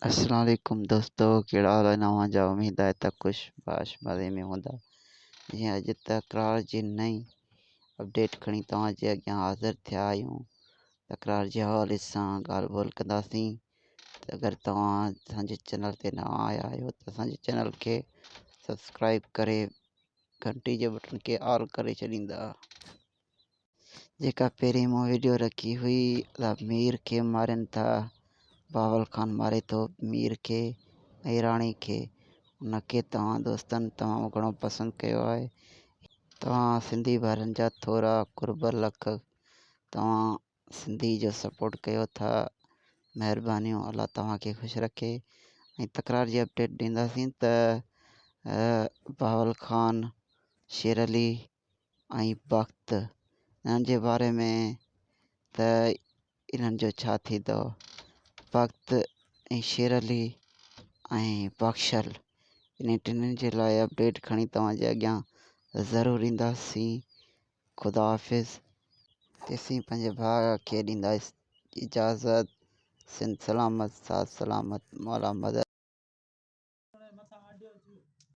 अस्सलाम वालेकुम दोस्तों, कहिड़ा हाल नवां जा। उमेद आहे त ख़ुशबाश मज़े में हूंदा। जीअं अॼु तकरार जी नई अपडेट खणी तव्हांजे अॻियां हाज़िर थिया आहियूं। तकरार जे हवाले सां ॻाल्हि ॿोल कंदासीं। त अगरि तव्हां असांजे चैनल ते नवां आया आहियो त असांजे चैनल खे सब्सक्राइब करे घंटी जे बटन खे ऑल करे छॾींदा। जेका पहिरीं मूं वीडियो रखी हुई त मीर खे मारनि था, बावल ख़ान मारे थो मीर खे ऐं राणी खे। उनखे तव्हां दोस्तनि तमामु घणो पसंदि कयो आहे। तव्हां सिंधी भाइरनि जा थोरा कुर्ब लख तव्हां सिंधी जो सपोर्ट कयो था। महिरबानियूं, अलाह तव्हांखे ख़ुशि रखे। ऐं तकरार जी अपडेट ॾींदासीं त बावल ख़ान, शेर अली ऐं बख़्त इन्हनि जे बारे में त इन्हनि जो छा थींदो। बख़्त ऐं शेर अली ऐं बख़्शल इन टिनिनि जे लाइ अपडेट खणी तव्हांजे अॻियां ज़रूरु ईंदासीं। ख़ुदा हाफ़िज़। तेसीं पंहिंजे भाउ खे ॾींदा इजाज़त। सिंध सलामत, साथ सलामत, मौला मदद।